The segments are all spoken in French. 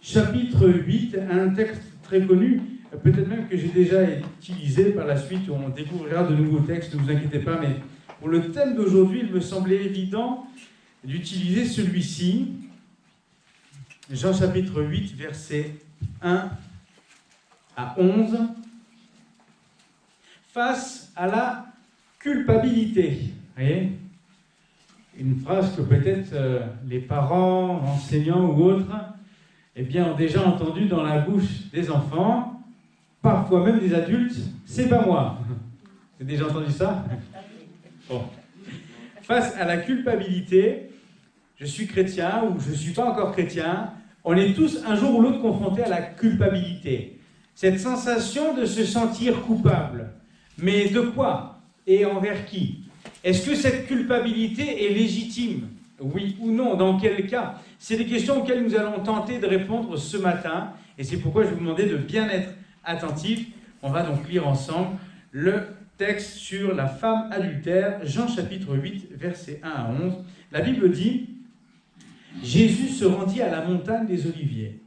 chapitre 8, un texte très connu, peut-être même que j'ai déjà utilisé par la suite, on découvrira de nouveaux textes, ne vous inquiétez pas, mais pour le thème d'aujourd'hui, il me semblait évident d'utiliser celui-ci, Jean chapitre 8, versets 1 à 11, face à la culpabilité. Vous voyez ? Une phrase que peut-être les parents, enseignants ou autres ont déjà entendue dans la bouche des enfants, parfois même des adultes, c'est pas moi. Vous avez déjà entendu ça ? Bon. Face à la culpabilité, je suis chrétien ou je ne suis pas encore chrétien, on est tous un jour ou l'autre confrontés à la culpabilité. Cette sensation de se sentir coupable. Mais de quoi ? Et envers qui ? Est-ce que cette culpabilité est légitime ? Oui ou non ? Dans quel cas ? C'est des questions auxquelles nous allons tenter de répondre ce matin. Et c'est pourquoi je vous demandais de bien être attentifs. On va donc lire ensemble le texte sur la femme adultère, Jean chapitre 8, versets 1 à 11. La Bible dit « Jésus se rendit à la montagne des Oliviers.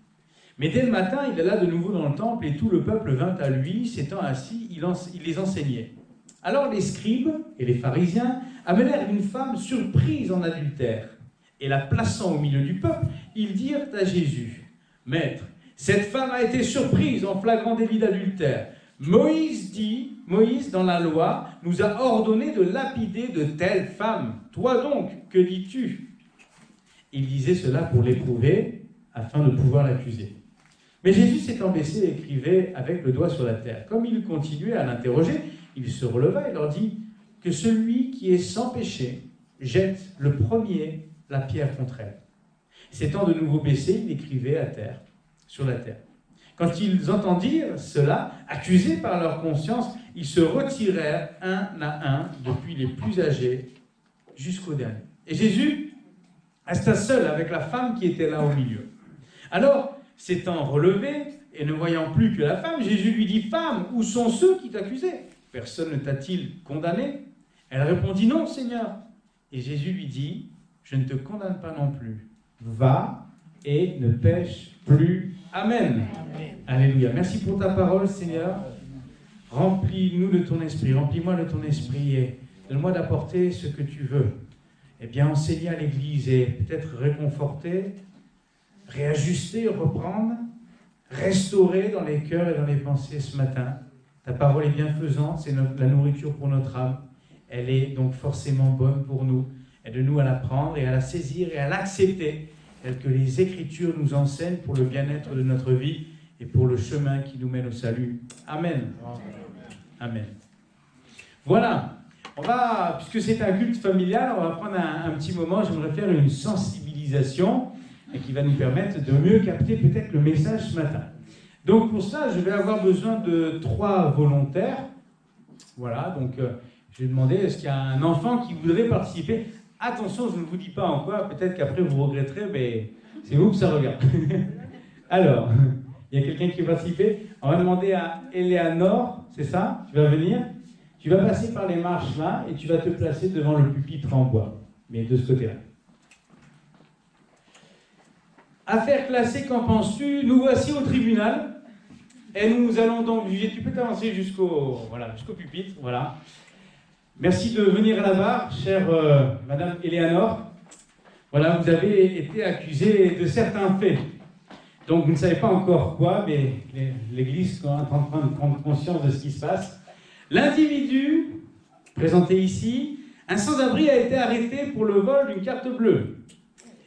Mais dès le matin, il alla de nouveau dans le temple et tout le peuple vint à lui. S'étant assis, il les enseignait. Alors les scribes et les pharisiens amenèrent une femme surprise en adultère. Et la plaçant au milieu du peuple, ils dirent à Jésus, « Maître, cette femme a été surprise en flagrant délit d'adultère. Moïse, dans la loi, nous a ordonné de lapider de telles femmes. Toi donc, que dis-tu » Il disait cela pour l'éprouver, afin de pouvoir l'accuser. Mais Jésus s'étant baissé et écrivait avec le doigt sur la terre. Comme il continuait à l'interroger, il se releva et leur dit que celui qui est sans péché jette le premier la pierre contre elle. S'étant de nouveau baissé, il écrivait à terre, sur la terre. Quand ils entendirent cela, accusés par leur conscience, ils se retirèrent un à un, depuis les plus âgés jusqu'au dernier. Et Jésus resta seul avec la femme qui était là au milieu. Alors, s'étant relevé et ne voyant plus que la femme, Jésus lui dit « Femme, où sont ceux qui t'accusaient ? Personne ne t'a-t-il condamné ?» Elle répondit « Non, Seigneur. » Et Jésus lui dit « Je ne te condamne pas non plus. Va et ne pêche plus. Amen. » Amen. Alléluia. Merci pour ta parole, Seigneur. Remplis-nous de ton esprit. Remplis-moi de ton esprit et donne-moi d'apporter ce que tu veux. Eh bien, enseigner à l'Église et peut-être réconforter, réajuster, reprendre, restaurer dans les cœurs et dans les pensées ce matin. Ta parole est bienfaisante, c'est la nourriture pour notre âme. Elle est donc forcément bonne pour nous. Aide-nous à la prendre et à la saisir et à l'accepter, telle que les Écritures nous enseignent pour le bien-être de notre vie et pour le chemin qui nous mène au salut. Amen. Amen. Voilà, puisque c'est un culte familial, on va prendre un petit moment. J'aimerais faire une sensibilisation et qui va nous permettre de mieux capter peut-être le message ce matin. Donc pour ça, je vais avoir besoin de 3 volontaires. Voilà, donc je vais demander, est-ce qu'il y a un enfant qui voudrait participer ? Attention, je ne vous dis pas en quoi, peut-être qu'après vous regretterez, mais c'est vous que ça regarde. Alors, il y a quelqu'un qui veut participer ? On va demander à Eleanor, c'est ça ? Tu vas venir ? Tu vas passer par les marches là et tu vas te placer devant le pupitre en bois, mais de ce côté-là. Affaire classée, qu'en penses-tu ? Nous voici au tribunal et nous allons donc juger. Tu peux t'avancer jusqu'au pupitre, voilà. Merci de venir à la barre, chère Madame Eleanor. Voilà, vous avez été accusée de certains faits. Donc vous ne savez pas encore quoi, mais l'Église est en train de prendre conscience de ce qui se passe. L'individu, présenté ici, un sans-abri a été arrêté pour le vol d'une carte bleue.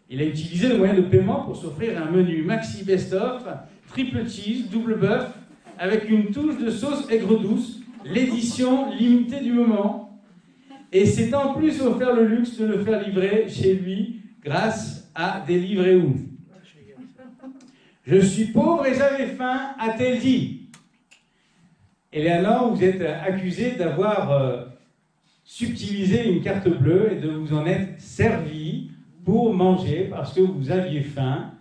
Il a utilisé le moyen de paiement pour s'offrir un menu Maxi Best-of, triple cheese, double bœuf, avec une touche de sauce aigre douce, l'édition limitée du moment. Et s'est en plus offert le luxe de le faire livrer chez lui grâce à Deliveroo. Je suis pauvre et j'avais faim, a-t-elle dit. Et alors, vous êtes accusé d'avoir subtilisé une carte bleue et de vous en être servi pour manger parce que vous aviez faim.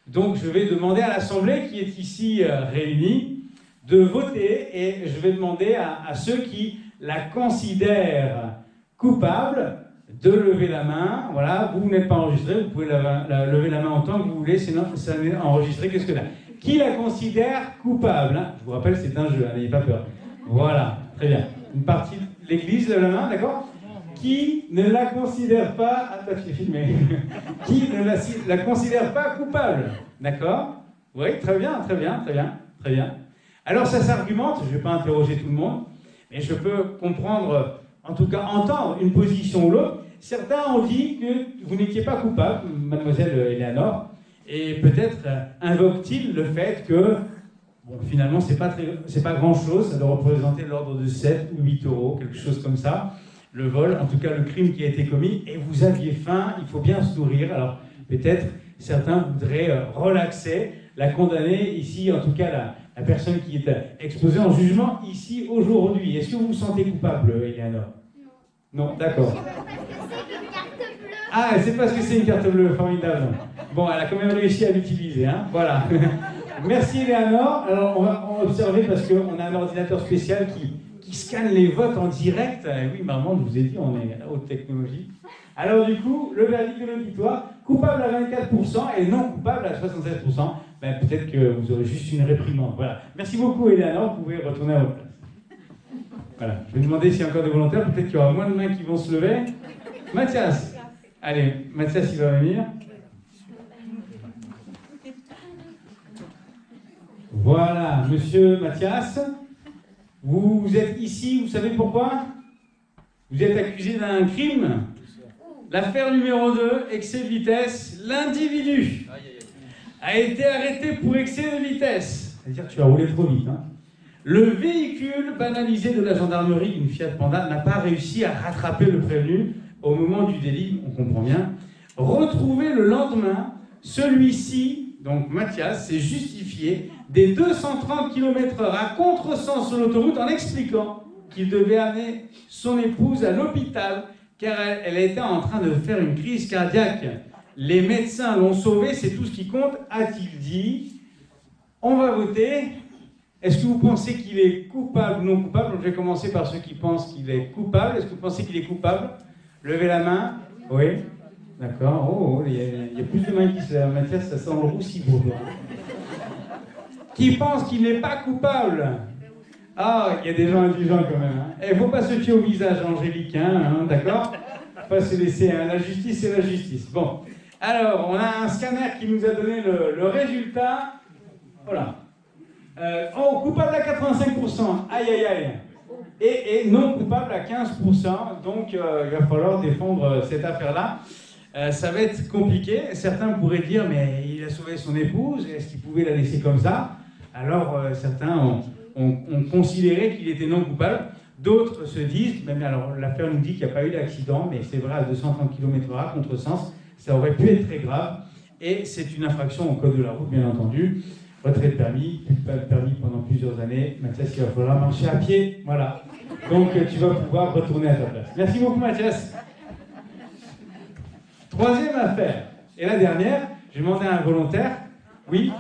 Donc je vais demander à l'Assemblée qui est ici réunie de voter et je vais demander à ceux qui la considèrent coupable de lever la main. Voilà, vous n'êtes pas enregistré, vous pouvez lever la main autant que vous voulez, sinon ça n'est enregistré que ce que là. Qui la considère coupable, hein? Je vous rappelle, c'est un jeu, n'ayez pas peur. Voilà, très bien. Une partie de l'église lève la main, d'accord? Qui ne la considère pas... Ah, toi, tu es filmé. Qui ne la considère pas coupable, d'accord? Oui, très bien, très bien, très bien, très bien. Alors, ça s'argumente, je ne vais pas interroger tout le monde, mais je peux comprendre, en tout cas entendre une position ou l'autre. Certains ont dit que vous n'étiez pas coupable, mademoiselle Eleanor, et peut-être invoque-t-il le fait que, bon, finalement, c'est pas grand-chose, ça doit représenter l'ordre de 7 ou 8 euros, quelque chose comme ça, le vol, en tout cas le crime qui a été commis, et vous aviez faim, il faut bien se nourrir. Alors, peut-être, certains voudraient relaxer, la condamner, ici, en tout cas, la personne qui est exposée en jugement, ici, aujourd'hui. Est-ce que vous vous sentez coupable, Eleanor? Non, d'accord. Ah, c'est parce que c'est une carte bleue, formidable. Bon, elle a quand même réussi à l'utiliser, hein. Voilà. Merci, Eleanor. Alors, on va observer, parce qu'on a un ordinateur spécial qui scanne les votes en direct. Oui, maman, je vous ai dit, on est à la haute technologie. Alors, du coup, le verdict de l'auditoire, coupable à 24% et non coupable à 76%. Ben, peut-être que vous aurez juste une réprimande. Voilà. Merci beaucoup, Eleanor. Vous pouvez retourner à votre place. Voilà. Je vais demander s'il y a encore des volontaires. Peut-être qu'il y aura moins de mains qui vont se lever. Mathias. Allez, Mathias, il va venir. Voilà, monsieur Mathias. Vous êtes ici, vous savez pourquoi? Vous êtes accusé d'un crime. L'affaire numéro 2, excès de vitesse. L'individu a été arrêté pour excès de vitesse. C'est-à-dire que tu as roulé trop vite. Hein. Le véhicule banalisé de la gendarmerie, une Fiat Panda, n'a pas réussi à rattraper le prévenu au moment du délit, on comprend bien. Retrouvé le lendemain, celui-ci, donc Mathias, s'est justifié des 230 km/h à contresens sur l'autoroute en expliquant qu'il devait amener son épouse à l'hôpital car elle était en train de faire une crise cardiaque. Les médecins l'ont sauvé, c'est tout ce qui compte, a-t-il dit. On va voter. Est-ce que vous pensez qu'il est coupable ou non coupable? Je vais commencer par ceux qui pensent qu'il est coupable. Est-ce que vous pensez qu'il est coupable? Levez la main. Oui. D'accord. Oh, il y a plus de mains qui se lèvent. Mathias, ça sent le roussi pour toi. Qui pense qu'il n'est pas coupable? Ah, il y a des gens indulgents quand même. Il ne faut pas se fier au visage angélicain, hein, d'accord? Pas se laisser, hein. La justice, c'est la justice. Bon. Alors, on a un scanner qui nous a donné le résultat. Voilà. Oh, coupable à 85%. Aïe, aïe, aïe. Et non coupable à 15%. Donc, il va falloir défendre cette affaire-là. Ça va être compliqué. Certains pourraient dire, mais il a sauvé son épouse, est-ce qu'il pouvait la laisser comme ça? Alors, certains ont considéré qu'il était non coupable. D'autres se disent, même alors l'affaire nous dit qu'il n'y a pas eu d'accident, mais c'est vrai, à 230 km/h à contresens, ça aurait pu être très grave. Et c'est une infraction au code de la route, bien entendu. Retrait de permis, plus pas de permis pendant plusieurs années. Mathias, il va falloir marcher à pied. Voilà. Donc, tu vas pouvoir retourner à ta place. Merci beaucoup, Mathias. Troisième affaire. Et la dernière, j'ai demandé à un volontaire. Oui?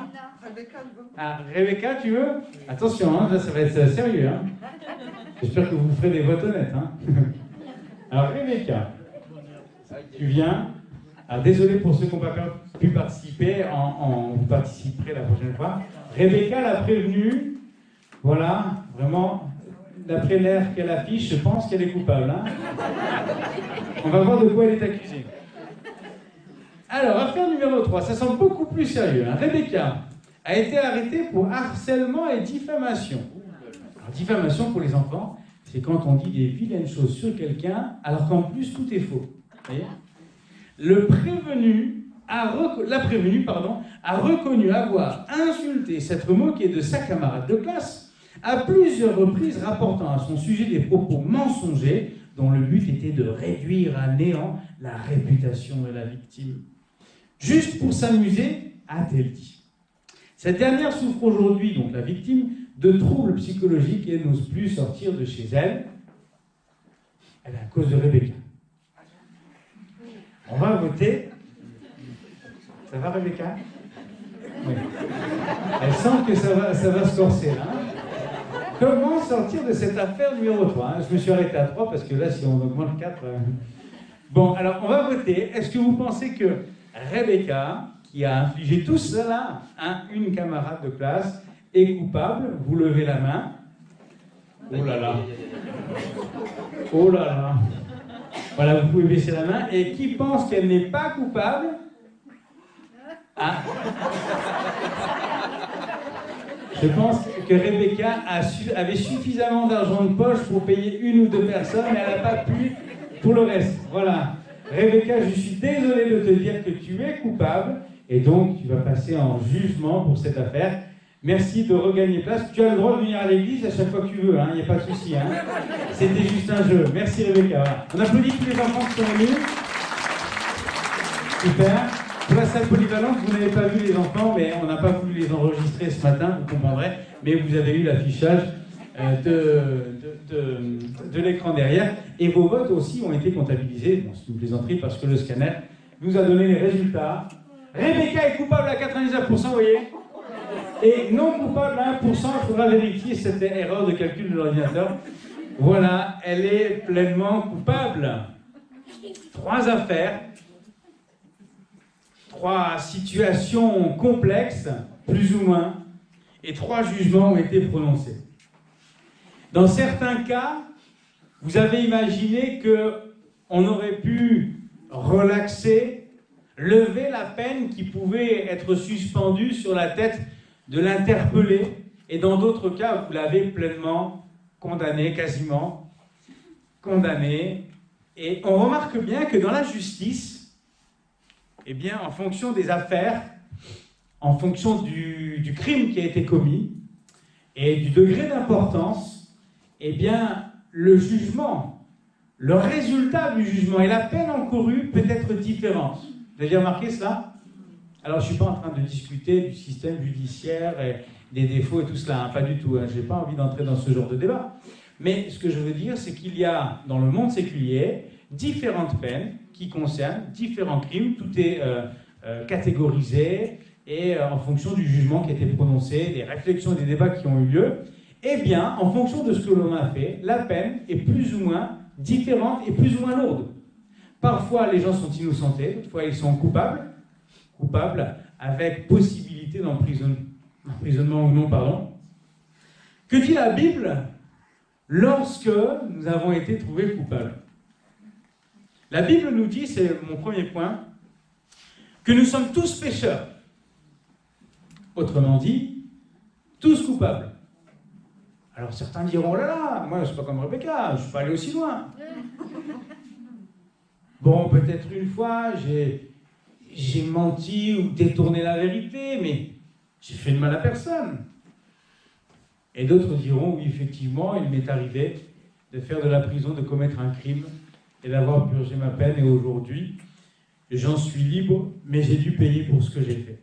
Ah, Rebecca, tu veux? Attention, hein, là, ça va être sérieux. Hein. J'espère que vous ferez des votes honnêtes. Hein. Alors, Rebecca, tu viens. Alors, désolé pour ceux qui n'ont pas pu participer, vous participerez la prochaine fois. Rebecca l'a prévenue. Voilà, vraiment, d'après l'air qu'elle affiche, je pense qu'elle est coupable. Hein. On va voir de quoi elle est accusée. Alors, affaire numéro 3, ça semble beaucoup plus sérieux. Hein. Rebecca a été arrêtée pour harcèlement et diffamation. Alors, diffamation pour les enfants, c'est quand on dit des vilaines choses sur quelqu'un, alors qu'en plus tout est faux. Vous voyez ? La prévenue a reconnu avoir insulté, s'être moqué de sa camarade de classe à plusieurs reprises, rapportant à son sujet des propos mensongers dont le but était de réduire à néant la réputation de la victime. Juste pour s'amuser, a-t-elle dit. Cette dernière souffre aujourd'hui, donc la victime, de troubles psychologiques et n'ose plus sortir de chez elle. Elle est à cause de Rebecca. On va voter. Ça va, Rebecca? Oui. Elle sent que ça va se corser, là. Comment sortir de cette affaire numéro 3? Je me suis arrêté à 3 parce que là, si on augmente 4... Bon, alors on va voter. Est-ce que vous pensez que Rebecca, qui a infligé tout cela à une camarade de classe, est coupable? Vous levez la main. Oh là là. Oh là là. Voilà, vous pouvez baisser la main. Et qui pense qu'elle n'est pas coupable? Ah. Je pense que Rebecca avait suffisamment d'argent de poche pour payer une ou deux personnes, mais elle n'a pas pu pour le reste. Voilà. Rebecca, je suis désolé de te dire que tu es coupable, et donc tu vas passer en jugement pour cette affaire. Merci de regagner place. Tu as le droit de venir à l'église à chaque fois que tu veux, il n'y a pas de souci. C'était juste un jeu. Merci Rebecca. Voilà. On applaudit tous les enfants qui sont venus. Super. Pour la salle polyvalente, vous n'avez pas vu les enfants, mais on n'a pas voulu les enregistrer ce matin, vous comprendrez, mais vous avez eu l'affichage de l'écran derrière, et vos votes aussi ont été comptabilisés. Bon, c'est une plaisanterie parce que le scanner nous a donné les résultats. Rebecca est coupable à 99%, vous voyez, et non coupable à 1%, il faudra vérifier cette erreur de calcul de l'ordinateur. Voilà, elle est pleinement coupable. 3 affaires. 3 situations complexes, plus ou moins, et 3 jugements ont été prononcés. Dans certains cas, vous avez imaginé qu'on aurait pu relaxer, lever la peine qui pouvait être suspendue sur la tête de l'interpellé, et dans d'autres cas, vous l'avez pleinement condamné, quasiment condamné. Et on remarque bien que dans la justice, eh bien, en fonction des affaires, en fonction du crime qui a été commis et du degré d'importance, eh bien, le jugement, le résultat du jugement et la peine encourue peut être différente. Vous avez remarqué cela? Alors, je ne suis pas en train de discuter du système judiciaire et des défauts et tout cela, pas du tout. Je n'ai pas envie d'entrer dans ce genre de débat. Mais ce que je veux dire, c'est qu'il y a, dans le monde séculier, différentes peines qui concernent différents crimes. Tout est catégorisé et en fonction du jugement qui a été prononcé, des réflexions et des débats qui ont eu lieu, eh bien, en fonction de ce que l'on a fait, la peine est plus ou moins différente et plus ou moins lourde. Parfois, les gens sont innocentés, d'autres fois, ils sont coupables avec possibilité d'emprisonnement ou non, pardon. Que dit la Bible lorsque nous avons été trouvés coupables? La Bible nous dit, c'est mon premier point, que nous sommes tous pécheurs. Autrement dit, tous coupables. Alors certains diront, oh là là, moi je ne suis pas comme Rebecca, je ne suis pas allé aussi loin. Bon, peut-être une fois, j'ai menti ou détourné la vérité, mais j'ai fait de mal à personne. Et d'autres diront, oui, effectivement, il m'est arrivé de faire de la prison, de commettre un crime, et d'avoir purgé ma peine, et aujourd'hui, j'en suis libre, mais j'ai dû payer pour ce que j'ai fait.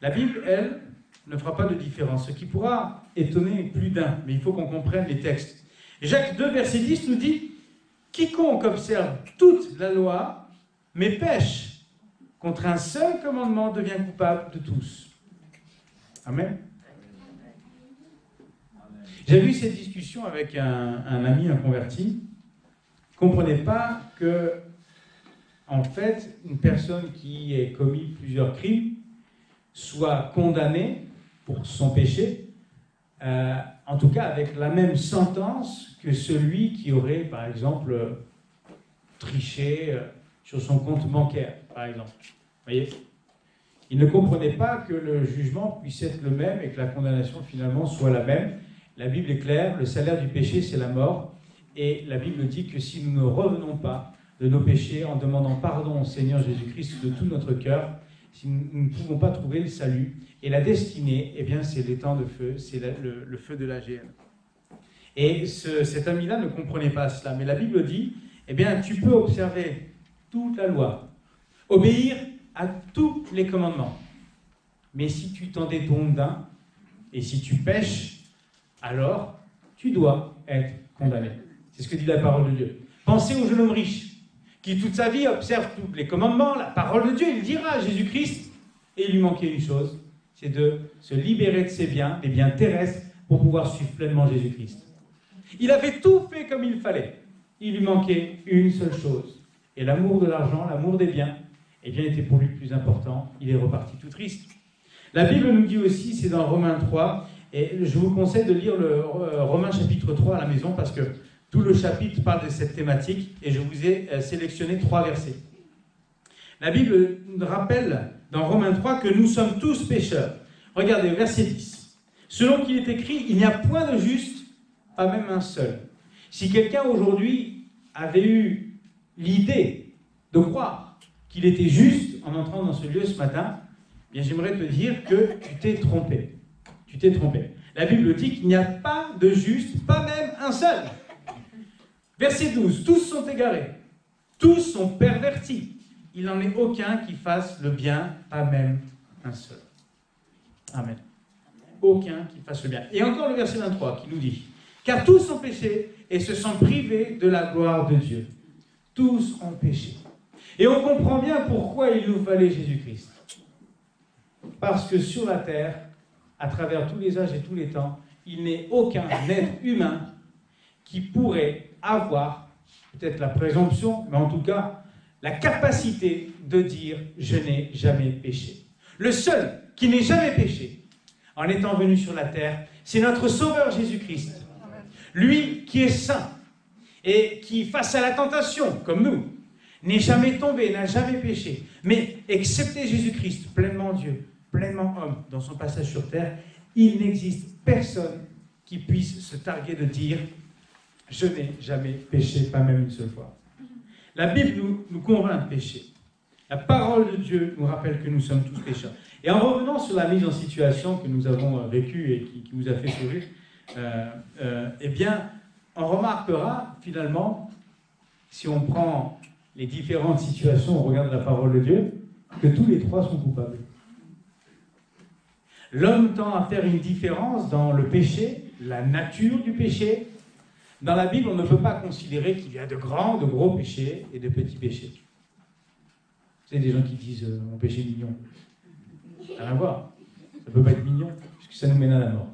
La Bible, elle, ne fera pas de différence, ce qui pourra étonner plus d'un, mais il faut qu'on comprenne les textes. Jacques 2, verset 10 nous dit « Quiconque observe toute la loi, mais pêche contre un seul commandement, devient coupable de tous. » Amen. J'ai eu cette discussion avec un ami, un converti, ne comprenait pas que, en fait, une personne qui ait commis plusieurs crimes soit condamnée pour son péché, en tout cas avec la même sentence que celui qui aurait, par exemple, triché sur son compte bancaire, par exemple. Vous voyez ? Il ne comprenait pas que le jugement puisse être le même et que la condamnation, finalement, soit la même. La Bible est claire, le salaire du péché, c'est la mort. Et la Bible dit que si nous ne revenons pas de nos péchés en demandant pardon au Seigneur Jésus-Christ de tout notre cœur, si nous ne pouvons pas trouver le salut. Et la destinée, eh bien, c'est l'étang de feu, c'est le feu de la géhenne. Et cet ami-là ne comprenait pas cela. Mais la Bible dit, eh bien, tu peux observer toute la loi, obéir à tous les commandements. Mais si tu t'en détournes d'un, et si tu pêches, alors tu dois être condamné. C'est ce que dit la parole de Dieu. Pensez au jeune homme riche, qui toute sa vie observe tous les commandements, la parole de Dieu, il dira à Jésus-Christ, et il lui manquait une chose, c'est de se libérer de ses biens, des biens terrestres, pour pouvoir suivre pleinement Jésus-Christ. Il avait tout fait comme il fallait. Il lui manquait une seule chose. Et l'amour de l'argent, l'amour des biens, eh bien, était pour lui plus important. Il est reparti tout triste. La Bible nous dit aussi, c'est dans Romains 3, et je vous conseille de lire le Romains chapitre 3 à la maison, parce que tout le chapitre parle de cette thématique, et je vous ai sélectionné 3 versets. La Bible nous rappelle dans Romains 3 que nous sommes tous pécheurs. Regardez, verset 10. Selon qu'il est écrit, il n'y a point de juste, pas même un seul. Si quelqu'un aujourd'hui avait eu l'idée de croire qu'il était juste en entrant dans ce lieu ce matin, eh bien j'aimerais te dire que tu t'es trompé. Tu t'es trompé. La Bible dit qu'il n'y a pas de juste, pas même un seul. Verset 12. Tous sont égarés. Tous sont pervertis. Il n'en est aucun qui fasse le bien, pas même un seul. Amen. Aucun qui fasse le bien. Et encore le verset 23 qui nous dit, car tous ont péché et se sont privés de la gloire de Dieu. Tous ont péché. Et on comprend bien pourquoi il nous fallait Jésus-Christ. Parce que sur la terre, à travers tous les âges et tous les temps, il n'est aucun être humain qui pourrait avoir, peut-être la présomption, mais en tout cas, la capacité de dire « je n'ai jamais péché ». Le seul qui n'ait jamais péché, en étant venu sur la terre, c'est notre Sauveur Jésus-Christ. Lui qui est saint et qui, face à la tentation, comme nous, n'est jamais tombé, n'a jamais péché, mais excepté Jésus-Christ, pleinement Dieu, pleinement homme, dans son passage sur terre, il n'existe personne qui puisse se targuer de dire « je n'ai jamais péché, pas même une seule fois ». La Bible nous convainc de pécher. La parole de Dieu nous rappelle que nous sommes tous pécheurs. Et en revenant sur la mise en situation que nous avons vécue et qui vous a fait sourire, eh bien, on remarquera finalement, si on prend les différentes situations, on regarde la parole de Dieu, que tous les 3 sont coupables. L'homme tend à faire une différence dans le péché, la nature du péché. Dans la Bible, on ne peut pas considérer qu'il y a de grands, de gros péchés et de petits péchés. Vous savez, des gens qui disent mon péché est mignon. Rien à voir. Ça ne peut pas être mignon, puisque ça nous mène à la mort.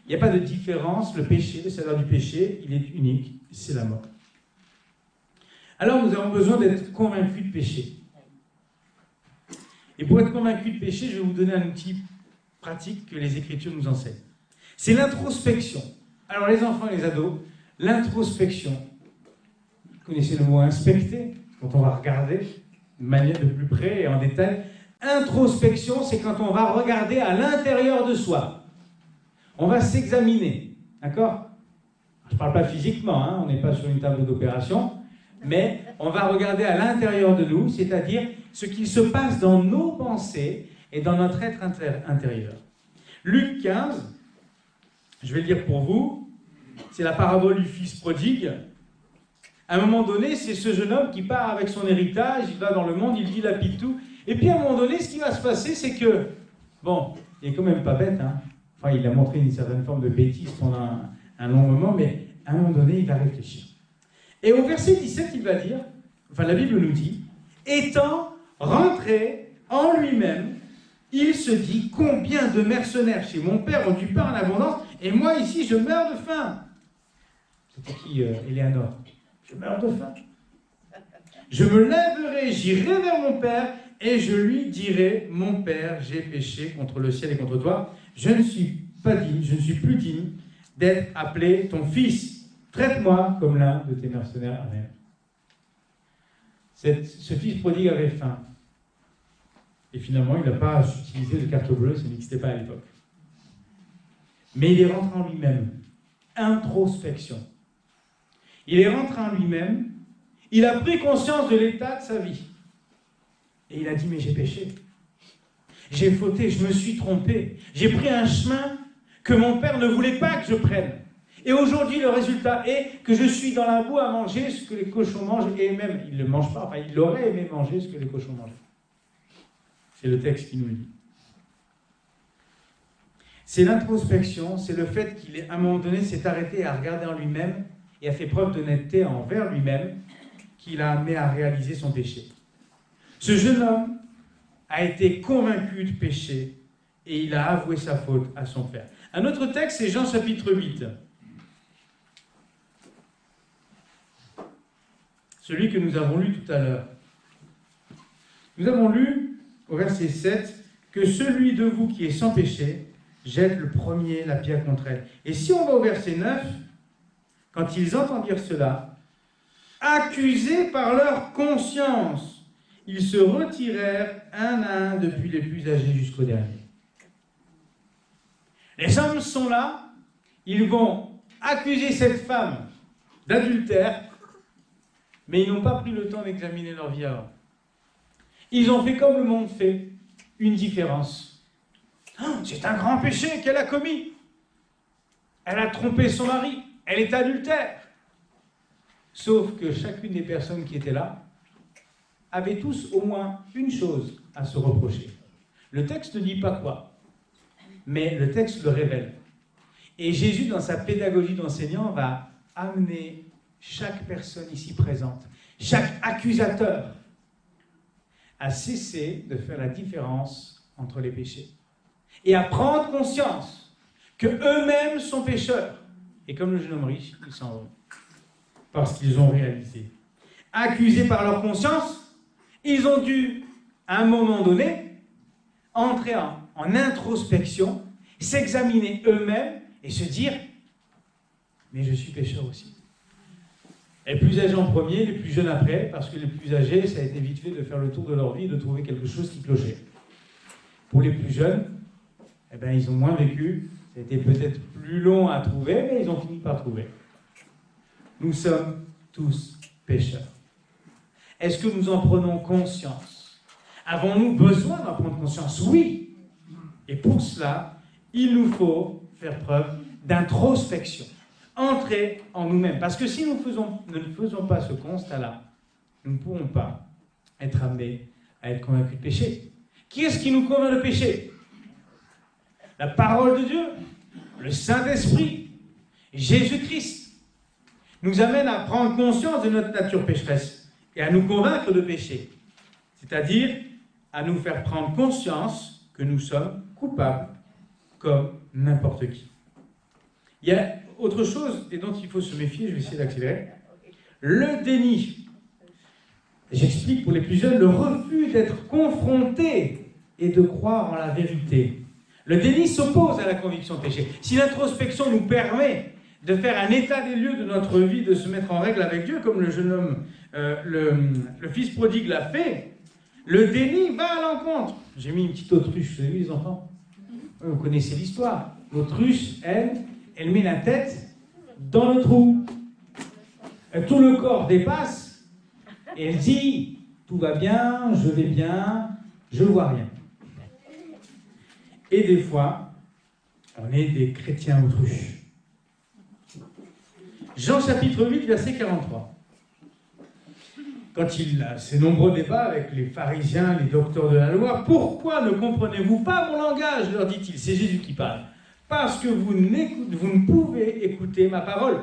Il n'y a pas de différence. Le péché, le salaire du péché, il est unique, c'est la mort. Alors nous avons besoin d'être convaincus de péché. Et pour être convaincus de péché, je vais vous donner un outil pratique que les Écritures nous enseignent. C'est l'introspection. Alors les enfants et les ados, l'introspection, vous connaissez le mot inspecter, quand on va regarder de manière de plus près et en détail. Introspection, c'est quand on va regarder à l'intérieur de soi. On va s'examiner, d'accord? Je ne parle pas physiquement, hein, on n'est pas sur une table d'opération, mais on va regarder à l'intérieur de nous, c'est-à-dire ce qu'il se passe dans nos pensées et dans notre être intérieur. Luc 15, je vais le lire pour vous, c'est la parabole du fils prodigue. À un moment donné, c'est ce jeune homme qui part avec son héritage, il va dans le monde, il dilapide tout, et puis à un moment donné, ce qui va se passer, c'est que, bon, il est quand même pas bête, hein. Enfin, il a montré une certaine forme de bêtise pendant un long moment, mais à un moment donné, il va réfléchir. Et au verset 17, il va dire, enfin la Bible nous dit, étant rentré en lui-même, il se dit, combien de mercenaires chez mon père ont du pain en abondance, et moi ici, je meurs de faim. C'était qui, Éléanore? Je meurs de faim. Je me lèverai, j'irai vers mon père, et je lui dirai, mon père, j'ai péché contre le ciel et contre toi, je ne suis pas digne, je ne suis plus digne d'être appelé ton fils. Traite-moi comme l'un de tes mercenaires. Amen. Ce fils prodigue avait faim. Et finalement, il n'a pas utilisé de carte bleue, ça n'existait pas à l'époque. Mais il est rentré en lui-même. Introspection. Il est rentré en lui-même, il a pris conscience de l'état de sa vie. Et il a dit, mais j'ai péché. J'ai fauté, je me suis trompé. J'ai pris un chemin que mon père ne voulait pas que je prenne. Et aujourd'hui, le résultat est que je suis dans la boue à manger ce que les cochons mangent, et même, il ne le mange pas, enfin, il aurait aimé manger ce que les cochons mangent. C'est le texte qui nous le dit. C'est l'introspection, c'est le fait qu'il, à un moment donné, s'est arrêté à regarder en lui-même et a fait preuve d'honnêteté envers lui-même qui l'a amené à réaliser son péché. Ce jeune homme a été convaincu de péché et il a avoué sa faute à son père. Un autre texte, c'est Jean chapitre 8. celui que nous avons lu tout à l'heure. Nous avons lu au verset 7 que celui de vous qui est sans péché jette le premier la pierre contre elle. Et si on va au verset 9, quand ils entendirent cela, accusés par leur conscience, ils se retirèrent un à un depuis les plus âgés jusqu'au dernier. Les hommes sont là, ils vont accuser cette femme d'adultère, mais ils n'ont pas pris le temps d'examiner leur vie avant. Ils ont fait comme le monde fait, une différence. Oh, c'est un grand péché qu'elle a commis. Elle a trompé son mari, elle est adultère. Sauf que chacune des personnes qui étaient là avaient tous au moins une chose à se reprocher. Le texte ne dit pas quoi, mais le texte le révèle. Et Jésus, dans sa pédagogie d'enseignant, va amener chaque personne ici présente, chaque accusateur, à cesser de faire la différence entre les péchés et à prendre conscience qu'eux-mêmes sont pécheurs. Et comme le jeune homme riche, ils s'en vont parce qu'ils ont réalisé. Accusés par leur conscience, ils ont dû, à un moment donné, entrer en introspection, s'examiner eux-mêmes et se dire « mais je suis pécheur aussi ». Les plus âgés en premier, les plus jeunes après, parce que les plus âgés, ça a été vite fait de faire le tour de leur vie et de trouver quelque chose qui clochait. Pour les plus jeunes, eh ben, ils ont moins vécu, ça a été peut-être plus long à trouver, mais ils ont fini par trouver. Nous sommes tous pécheurs. Est-ce que nous en prenons conscience? Avons-nous besoin d'en prendre conscience? Oui. Et pour cela, il nous faut faire preuve d'introspection. Entrer en nous-mêmes. Parce que si nous ne faisons pas ce constat-là, nous ne pourrons pas être amenés à être convaincus de péché. Qui est-ce qui nous convainc de péché? La parole de Dieu, le Saint-Esprit, Jésus-Christ, nous amène à prendre conscience de notre nature pécheresse et à nous convaincre de péché. C'est-à-dire à nous faire prendre conscience que nous sommes coupables comme n'importe qui. Il y a autre chose et dont il faut se méfier, je vais essayer d'accélérer. Le déni. J'explique pour les plus jeunes, le refus d'être confronté et de croire en la vérité. Le déni s'oppose à la conviction de péché. Si l'introspection nous permet de faire un état des lieux de notre vie, de se mettre en règle avec Dieu, comme le jeune homme, le fils prodigue l'a fait, le déni va à l'encontre. J'ai mis une petite autruche, vous avez vu les enfants? Vous connaissez l'histoire. L'autruche, elle met la tête dans le trou. Tout le corps dépasse et elle dit « tout va bien, je vais bien, je ne vois rien ». Et des fois, on est des chrétiens autruches. Jean chapitre 8, verset 43. Quand il a ces nombreux débats avec les pharisiens, les docteurs de la loi, « Pourquoi ne comprenez-vous pas mon langage ?» leur dit-il. C'est Jésus qui parle. « Parce que vous ne pouvez écouter ma parole.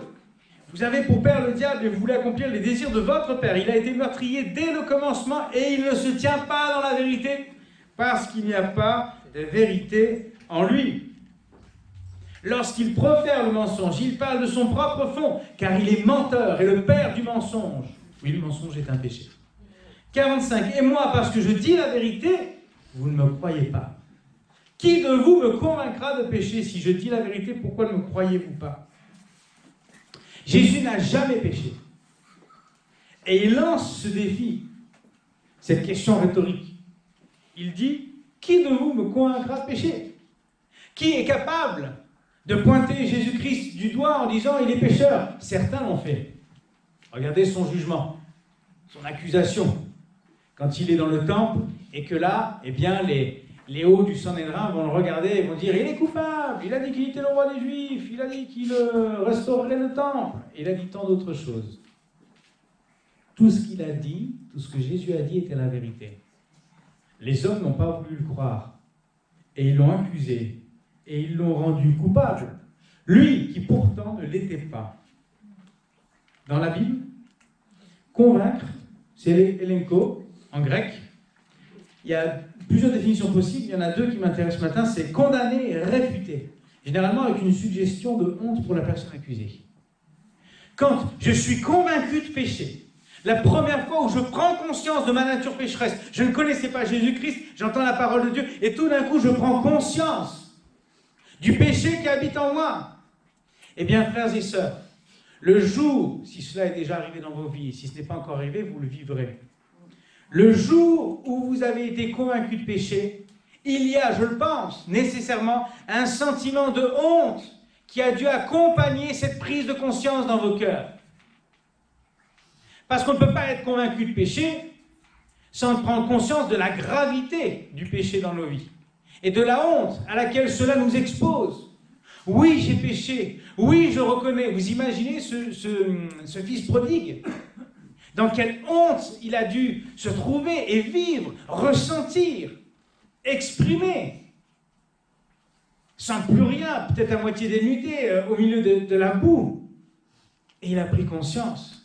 Vous avez pour père le diable et vous voulez accomplir les désirs de votre père. Il a été meurtrier dès le commencement et il ne se tient pas dans la vérité parce qu'il n'y a pas de vérité en lui. Lorsqu'il profère le mensonge, il parle de son propre fond, car il est menteur et le père du mensonge. » Oui, le mensonge est un péché. 45. « Et moi, parce que je dis la vérité, vous ne me croyez pas. Qui de vous me convaincra de péché? Si je dis la vérité, pourquoi ne me croyez-vous pas ?» Jésus n'a jamais péché. Et il lance ce défi, cette question rhétorique. Il dit, qui de vous me convaincra de péché? Qui est capable de pointer Jésus-Christ du doigt en disant il est pécheur? Certains l'ont fait. Regardez son jugement, son accusation. Quand il est dans le temple et que là, eh bien, les hauts du Sanhédrin vont le regarder et vont dire il est coupable, il a dit qu'il était le roi des Juifs, il a dit qu'il restaurerait le temple, il a dit tant d'autres choses. Tout ce qu'il a dit, tout ce que Jésus a dit était la vérité. Les hommes n'ont pas voulu le croire et ils l'ont accusé et ils l'ont rendu coupable. Lui qui pourtant ne l'était pas. Dans la Bible, convaincre, c'est elenko en grec. Il y a plusieurs définitions possibles, il y en a deux qui m'intéressent ce matin, c'est condamner et réfuter. Généralement avec une suggestion de honte pour la personne accusée. Quand je suis convaincu de péché, La première fois où je prends conscience de ma nature pécheresse, je ne connaissais pas Jésus-Christ, j'entends la parole de Dieu, et tout d'un coup, je prends conscience du péché qui habite en moi. Eh bien, frères et sœurs, le jour, si cela est déjà arrivé dans vos vies, et si ce n'est pas encore arrivé, vous le vivrez. Le jour où vous avez été convaincu de péché, il y a, je le pense, nécessairement un sentiment de honte qui a dû accompagner cette prise de conscience dans vos cœurs. Parce qu'on ne peut pas être convaincu de péché sans prendre conscience de la gravité du péché dans nos vies et de la honte à laquelle cela nous expose. Oui, j'ai péché. Oui, je reconnais. Vous imaginez ce fils prodigue? Dans quelle honte il a dû se trouver et vivre, ressentir, exprimer, sans plus rien, peut-être à moitié dénudé, au milieu de la boue. Et il a pris conscience.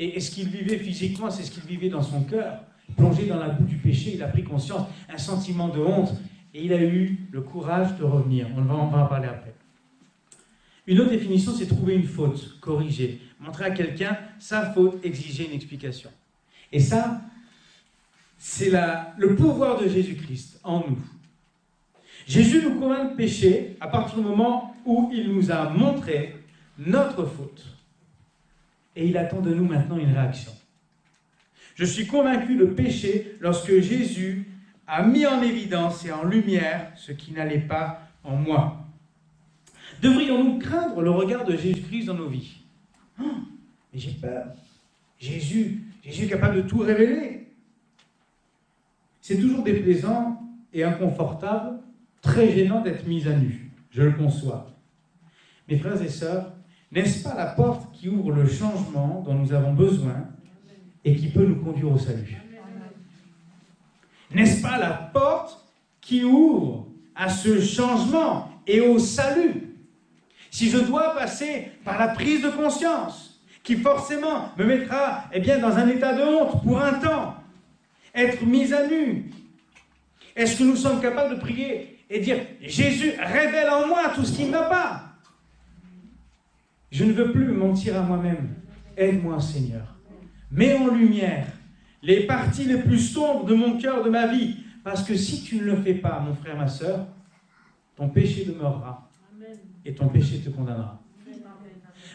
Et ce qu'il vivait physiquement, c'est ce qu'il vivait dans son cœur. Plongé dans la boue du péché, il a pris conscience, un sentiment de honte, et il a eu le courage de revenir. On va en parler après. Une autre définition, c'est trouver une faute, corriger, montrer à quelqu'un sa faute, exiger une explication. Et ça, c'est le pouvoir de Jésus-Christ en nous. Jésus nous convainc de péché à partir du moment où il nous a montré notre faute. Et il attend de nous maintenant une réaction. Je suis convaincu de péché lorsque Jésus a mis en évidence et en lumière ce qui n'allait pas en moi. Devrions-nous craindre le regard de Jésus-Christ dans nos vies? Oh, mais j'ai peur. Jésus est capable de tout révéler. C'est toujours déplaisant et inconfortable, très gênant d'être mis à nu. Je le conçois. Mes frères et sœurs, n'est-ce pas la porte qui ouvre le changement dont nous avons besoin et qui peut nous conduire au salut? N'est-ce pas la porte qui ouvre à ce changement et au salut? Si je dois passer par la prise de conscience, qui forcément me mettra dans un état de honte pour un temps, être mis à nu, est-ce que nous sommes capables de prier et dire « Jésus, révèle en moi tout ce qui ne va pas ». Je ne veux plus me mentir à moi-même. Aide-moi, Seigneur. Mets en lumière les parties les plus sombres de mon cœur, de ma vie. Parce que si tu ne le fais pas, mon frère, ma sœur, ton péché demeurera. Et ton péché te condamnera.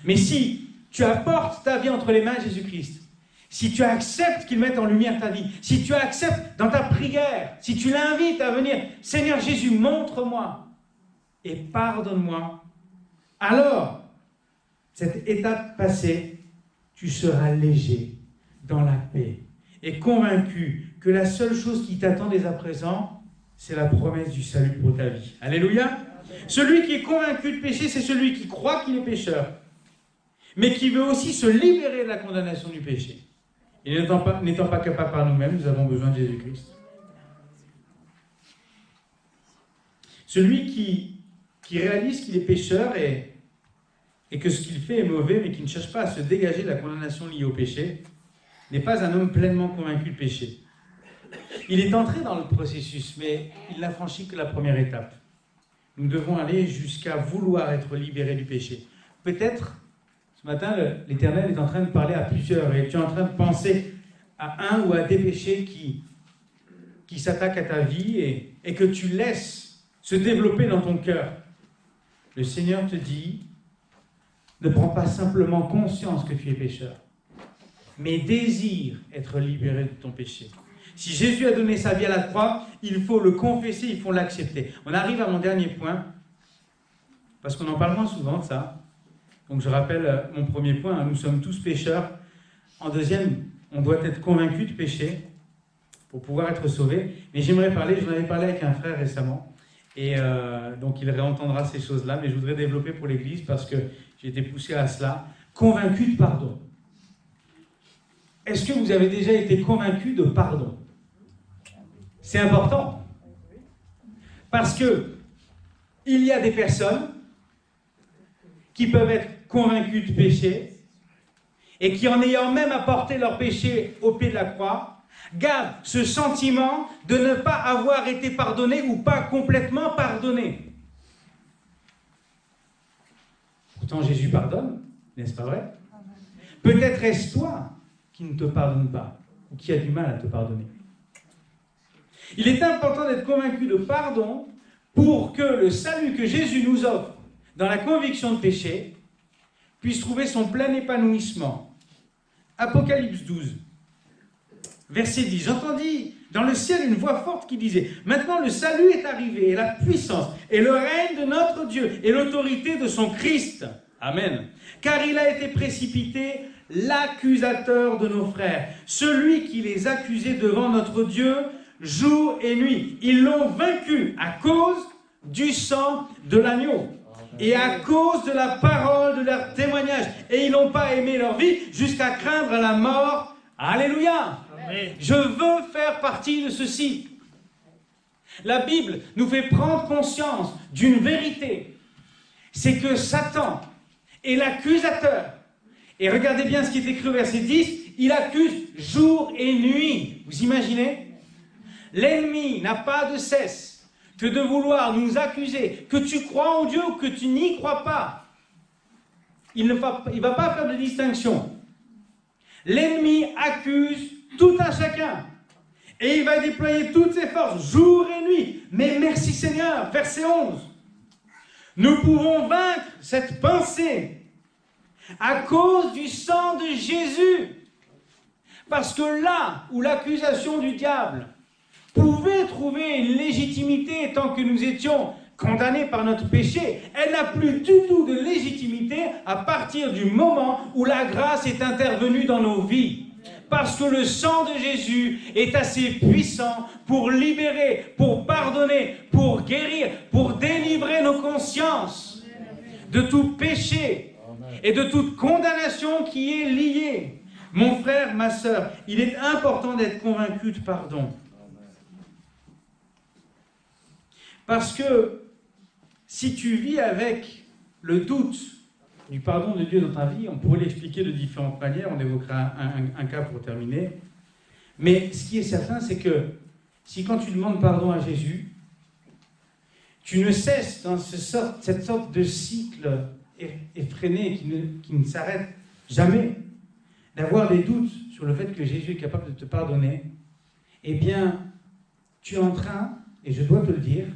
Mais si tu apportes ta vie entre les mains de Jésus-Christ, si tu acceptes qu'il mette en lumière ta vie, si tu acceptes dans ta prière, si tu l'invites à venir, Seigneur Jésus, montre-moi et pardonne-moi, alors, cette étape passée, tu seras léger, dans la paix, et convaincu que la seule chose qui t'attend dès à présent, c'est la promesse du salut pour ta vie. Alléluia. Celui qui est convaincu de péché, c'est celui qui croit qu'il est pécheur, mais qui veut aussi se libérer de la condamnation du péché. Et n'étant pas capable par nous-mêmes, nous avons besoin de Jésus-Christ. Celui qui réalise qu'il est pécheur et que ce qu'il fait est mauvais, mais qui ne cherche pas à se dégager de la condamnation liée au péché, n'est pas un homme pleinement convaincu de péché. Il est entré dans le processus, mais il n'a franchi que la première étape. Nous devons aller jusqu'à vouloir être libérés du péché. Peut-être, ce matin, l'Éternel est en train de parler à plusieurs, et tu es en train de penser à un ou à des péchés qui s'attaquent à ta vie et que tu laisses se développer dans ton cœur. Le Seigneur te dit, ne prends pas simplement conscience que tu es pécheur, mais désire être libéré de ton péché. Si Jésus a donné sa vie à la croix, il faut le confesser, il faut l'accepter. On arrive à mon dernier point, parce qu'on en parle moins souvent de ça. Donc je rappelle mon premier point, nous sommes tous pécheurs. En deuxième, on doit être convaincu de péché pour pouvoir être sauvé. Mais j'aimerais parler, j'en avais parlé avec un frère récemment, et donc il réentendra ces choses-là, mais je voudrais développer pour l'Église parce que j'ai été poussé à cela. Convaincu de pardon. Est-ce que vous avez déjà été convaincu de pardon? C'est important. Parce que il y a des personnes qui peuvent être convaincues de péché et qui, en ayant même apporté leur péché au pied de la croix, gardent ce sentiment de ne pas avoir été pardonné ou pas complètement pardonné. Pourtant, Jésus pardonne, n'est-ce pas vrai? Peut-être est-ce toi qui ne te pardonne pas ou qui a du mal à te pardonner. Il est important d'être convaincu de pardon pour que le salut que Jésus nous offre dans la conviction de péché puisse trouver son plein épanouissement. Apocalypse 12, verset 10. J'entendis dans le ciel une voix forte qui disait « Maintenant le salut est arrivé, et la puissance, et le règne de notre Dieu, et l'autorité de son Christ. Amen. Car il a été précipité l'accusateur de nos frères, celui qui les accusait devant notre Dieu jour et nuit. Ils l'ont vaincu à cause du sang de l'agneau et à cause de la parole de leur témoignage. Et ils n'ont pas aimé leur vie jusqu'à craindre la mort. Alléluia. Amen. Je veux faire partie de ceci. La Bible nous fait prendre conscience d'une vérité. C'est que Satan est l'accusateur. Et regardez bien ce qui est écrit au verset 10. Il accuse jour et nuit. Vous imaginez ? L'ennemi n'a pas de cesse que de vouloir nous accuser, que tu crois en Dieu ou que tu n'y crois pas. Il ne va pas faire de distinction. L'ennemi accuse tout un chacun. Et il va déployer toutes ses forces, jour et nuit. Mais merci Seigneur, verset 11. Nous pouvons vaincre cette pensée à cause du sang de Jésus. Parce que là où l'accusation du diable pouvait trouver une légitimité tant que nous étions condamnés par notre péché, elle n'a plus du tout de légitimité à partir du moment où la grâce est intervenue dans nos vies. Parce que le sang de Jésus est assez puissant pour libérer, pour pardonner, pour guérir, pour délivrer nos consciences de tout péché et de toute condamnation qui est liée. Mon frère, ma sœur, il est important d'être convaincu de pardon. Parce que si tu vis avec le doute du pardon de Dieu dans ta vie, on pourrait l'expliquer de différentes manières, on évoquera un cas pour terminer. Mais ce qui est certain, c'est que si quand tu demandes pardon à Jésus, tu ne cesses dans cette sorte de cycle effréné qui ne s'arrête jamais, d'avoir des doutes sur le fait que Jésus est capable de te pardonner, eh bien, tu es en train, et je dois te le dire,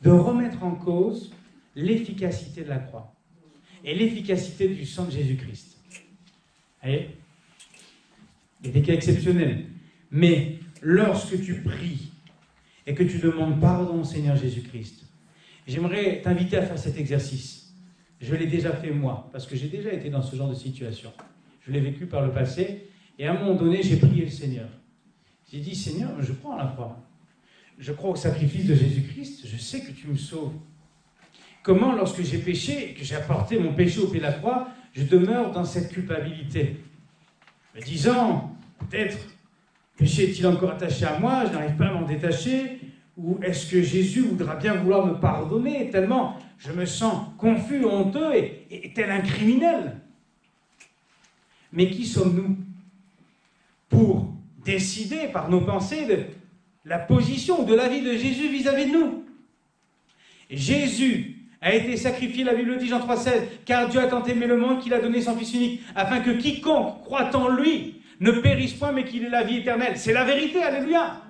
de remettre en cause l'efficacité de la croix et l'efficacité du sang de Jésus-Christ. Vous voyez ? Il y a des cas exceptionnels. Mais lorsque tu pries et que tu demandes pardon au Seigneur Jésus-Christ, j'aimerais t'inviter à faire cet exercice. Je l'ai déjà fait moi, parce que j'ai déjà été dans ce genre de situation. Je l'ai vécu par le passé, et à un moment donné, j'ai prié le Seigneur. J'ai dit, Seigneur, je crois en la croix. Je crois au sacrifice de Jésus-Christ, je sais que tu me sauves. Comment, lorsque j'ai péché et que j'ai apporté mon péché au pied de la croix, je demeure dans cette culpabilité, me disant, peut-être, le péché est-il encore attaché à moi, je n'arrive pas à m'en détacher, ou est-ce que Jésus voudra bien vouloir me pardonner, tellement je me sens confus, honteux et tel un criminel. Mais qui sommes-nous pour décider par nos pensées de la position ou de l'avis de Jésus vis-à-vis de nous? Et Jésus a été sacrifié, la Bible dit, Jean 3,16, car Dieu a tant aimé le monde qu'il a donné son Fils unique, afin que quiconque croit en lui ne périsse point, mais qu'il ait la vie éternelle. C'est la vérité, alléluia.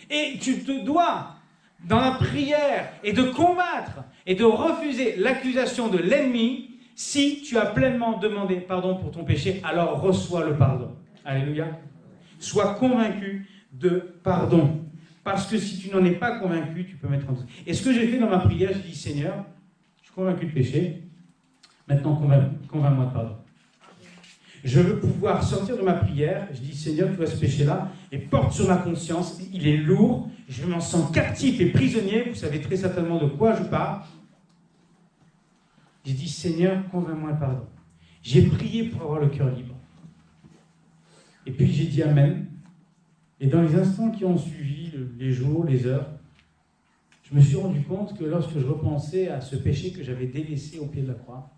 Et tu te dois, dans la prière, et de combattre et de refuser l'accusation de l'ennemi. Si tu as pleinement demandé pardon pour ton péché, alors reçois le pardon. Alléluia. Sois convaincu de pardon. Parce que si tu n'en es pas convaincu, tu peux mettre en doute. Et ce que j'ai fait dans ma prière, je dis, Seigneur, je suis convaincu de péché, maintenant convainc-moi de pardon. Je veux pouvoir sortir de ma prière, je dis, Seigneur, tu vois ce péché-là, et porte sur ma conscience, il est lourd, je m'en sens captif et prisonnier, vous savez très certainement de quoi je parle. J'ai dit, Seigneur, convainc-moi de pardon. J'ai prié pour avoir le cœur libre. Et puis j'ai dit Amen. Et dans les instants qui ont suivi, les jours, les heures, je me suis rendu compte que lorsque je repensais à ce péché que j'avais délaissé au pied de la croix,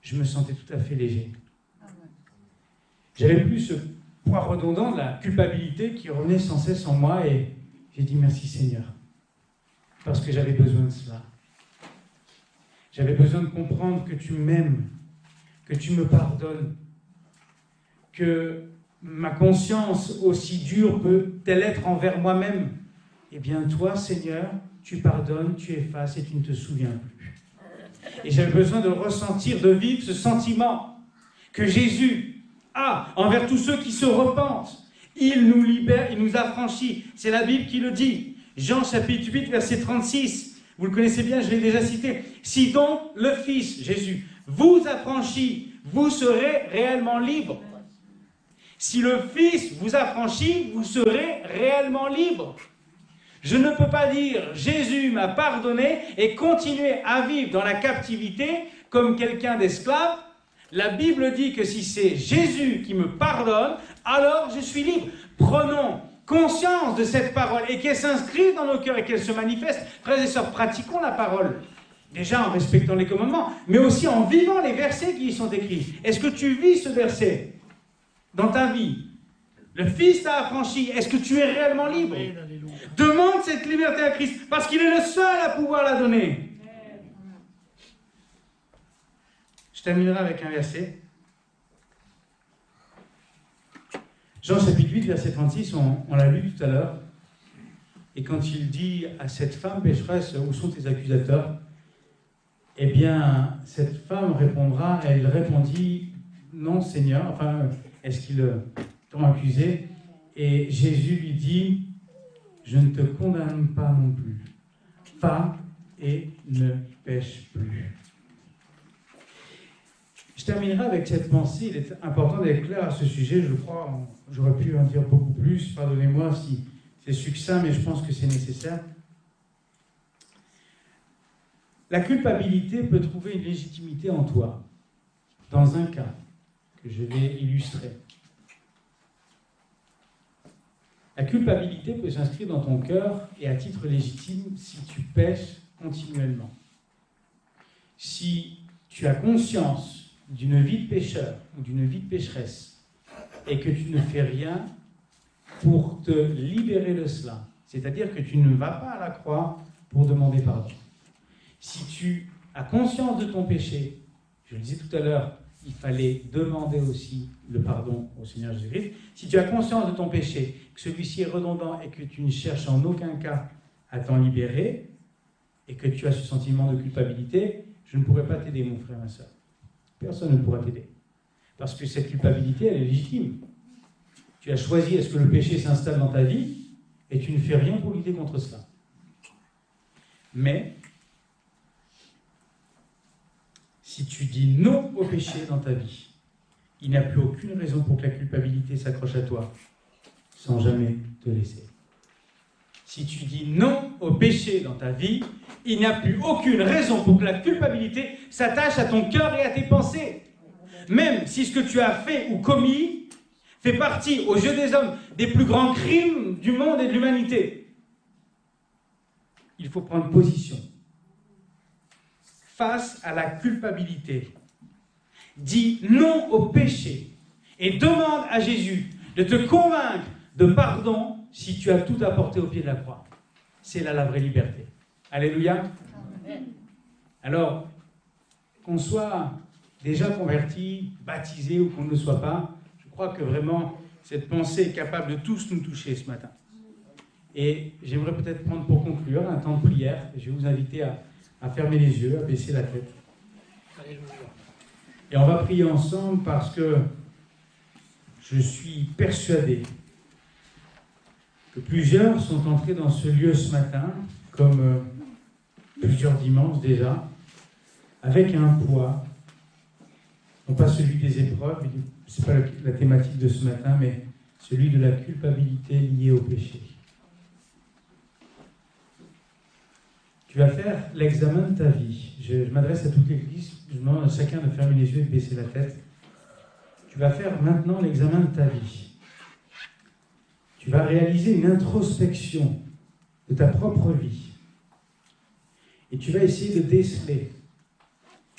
je me sentais tout à fait léger. J'avais plus ce poids redondant de la culpabilité qui revenait sans cesse en moi, et j'ai dit merci Seigneur, parce que j'avais besoin de cela. J'avais besoin de comprendre que tu m'aimes, que tu me pardonnes, que ma conscience aussi dure peut-elle être envers moi-même? Eh bien, toi, Seigneur, tu pardonnes, tu effaces et tu ne te souviens plus. Et j'ai besoin de ressentir, de vivre ce sentiment que Jésus a envers tous ceux qui se repentent. Il nous libère, il nous affranchit. C'est la Bible qui le dit. Jean chapitre 8, verset 36. Vous le connaissez bien, je l'ai déjà cité. Si donc le Fils, Jésus, vous affranchit, vous serez réellement libre. Si le Fils vous affranchit, vous serez réellement libre. Je ne peux pas dire Jésus m'a pardonné et continuer à vivre dans la captivité comme quelqu'un d'esclave. La Bible dit que si c'est Jésus qui me pardonne, alors je suis libre. Prenons conscience de cette parole et qu'elle s'inscrive dans nos cœurs et qu'elle se manifeste. Frères et sœurs, pratiquons la parole. Déjà en respectant les commandements, mais aussi en vivant les versets qui y sont écrits. Est-ce que tu vis ce verset dans ta vie? Le Fils t'a affranchi. Est-ce que tu es réellement libre? Demande cette liberté à Christ, parce qu'il est le seul à pouvoir la donner. Je terminerai avec un verset. Jean chapitre 8, verset 36, on l'a lu tout à l'heure. Et quand il dit à cette femme pécheresse, où sont tes accusateurs? Eh bien, cette femme répondra, elle répondit, non Seigneur, enfin, est-ce qu'ils t'ont accusé? Et Jésus lui dit, je ne te condamne pas non plus. Va et ne pêche plus. Je terminerai avec cette pensée. Il est important d'être clair à ce sujet. Je crois, j'aurais pu en dire beaucoup plus. Pardonnez-moi si c'est succinct, mais je pense que c'est nécessaire. La culpabilité peut trouver une légitimité en toi, dans un cas que je vais illustrer. La culpabilité peut s'inscrire dans ton cœur et à titre légitime si tu pèches continuellement. Si tu as conscience d'une vie de pécheur ou d'une vie de pécheresse et que tu ne fais rien pour te libérer de cela, c'est-à-dire que tu ne vas pas à la croix pour demander pardon. Si tu as conscience de ton péché, je le disais tout à l'heure, il fallait demander aussi le pardon au Seigneur Jésus-Christ. Si tu as conscience de ton péché, que celui-ci est redondant et que tu ne cherches en aucun cas à t'en libérer, et que tu as ce sentiment de culpabilité, je ne pourrais pas t'aider, mon frère, ma soeur. Personne ne pourra t'aider. Parce que cette culpabilité, elle est légitime. Tu as choisi à ce que le péché s'installe dans ta vie, et tu ne fais rien pour lutter contre cela. Mais, si tu dis non au péché dans ta vie, il n'y a plus aucune raison pour que la culpabilité s'accroche à toi, sans jamais te laisser. Si tu dis non au péché dans ta vie, il n'y a plus aucune raison pour que la culpabilité s'attache à ton cœur et à tes pensées. Même si ce que tu as fait ou commis fait partie, aux yeux des hommes, des plus grands crimes du monde et de l'humanité. Il faut prendre position face à la culpabilité. Dis non au péché et demande à Jésus de te convaincre de pardon si tu as tout apporté au pied de la croix. C'est là la vraie liberté. Alléluia. Alors, qu'on soit déjà converti, baptisé ou qu'on ne le soit pas, je crois que vraiment cette pensée est capable de tous nous toucher ce matin. Et j'aimerais peut-être prendre pour conclure un temps de prière. Je vais vous inviter à fermer les yeux, à baisser la tête. Et on va prier ensemble parce que je suis persuadé que plusieurs sont entrés dans ce lieu ce matin, comme plusieurs dimanches déjà, avec un poids, non pas celui des épreuves, ce n'est pas la thématique de ce matin, mais celui de la culpabilité liée au péché. Tu vas faire l'examen de ta vie. Je m'adresse à toute l'Église, je demande à chacun de fermer les yeux et de baisser la tête. Tu vas faire maintenant l'examen de ta vie. Tu vas réaliser une introspection de ta propre vie. Et tu vas essayer de déceler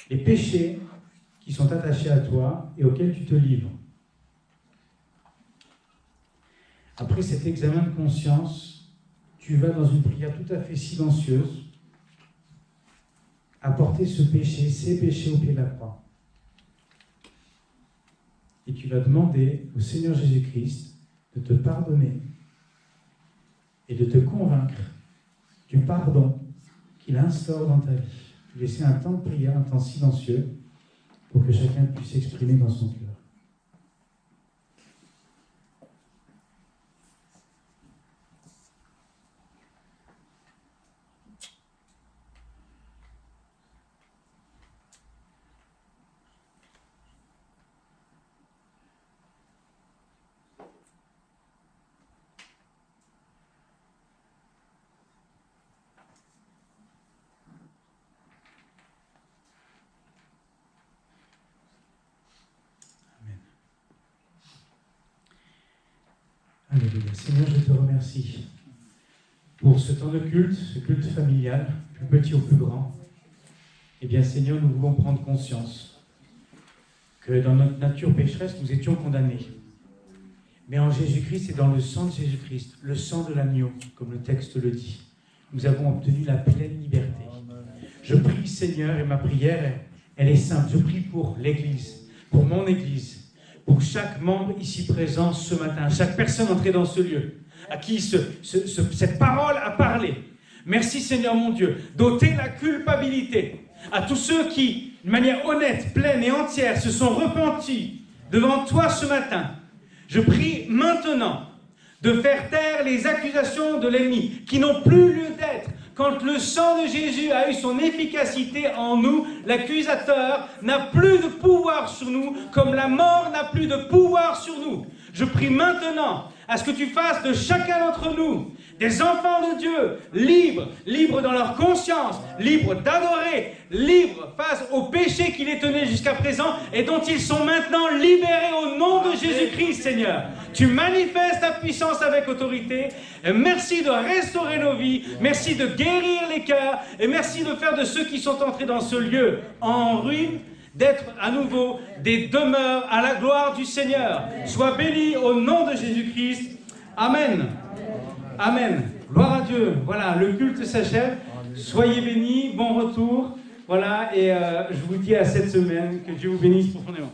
les péchés qui sont attachés à toi et auxquels tu te livres. Après cet examen de conscience, tu vas dans une prière tout à fait silencieuse apporter ce péché, ces péchés au pied de la croix. et tu vas demander au Seigneur Jésus-Christ de te pardonner et de te convaincre du pardon qu'il instaure dans ta vie. Laissez un temps de prière, un temps silencieux, pour que chacun puisse s'exprimer dans son cœur. Alléluia. Seigneur, je te remercie pour ce temps de culte, ce culte familial, plus petit ou plus grand. Eh bien, Seigneur, nous voulons prendre conscience que dans notre nature pécheresse, nous étions condamnés. Mais en Jésus-Christ et dans le sang de Jésus-Christ, le sang de l'agneau, comme le texte le dit, nous avons obtenu la pleine liberté. Je prie, Seigneur, et ma prière, elle est simple. Je prie pour l'Église, pour mon Église, pour chaque membre ici présent ce matin, chaque personne entrée dans ce lieu, à qui cette parole a parlé. Merci Seigneur mon Dieu, d'ôter la culpabilité à tous ceux qui, de manière honnête, pleine et entière, se sont repentis devant toi ce matin. Je prie maintenant de faire taire les accusations de l'ennemi qui n'ont plus lieu d'être. Quand le sang de Jésus a eu son efficacité en nous, l'accusateur n'a plus de pouvoir sur nous, comme la mort n'a plus de pouvoir sur nous. Je prie maintenant à ce que tu fasses de chacun d'entre nous des enfants de Dieu, libres dans leur conscience, libres d'adorer, libres face au péché qui les tenait jusqu'à présent et dont ils sont maintenant libérés au nom de Jésus-Christ, Seigneur. Tu manifestes ta puissance avec autorité. Et merci de restaurer nos vies, merci de guérir les cœurs et merci de faire de ceux qui sont entrés dans ce lieu en ruine d'être à nouveau des demeures à la gloire du Seigneur. Sois béni au nom de Jésus-Christ. Amen. Amen. Gloire à Dieu. Voilà, le culte s'achève. Soyez bénis, bon retour. Voilà, et je vous dis à cette semaine que Dieu vous bénisse profondément.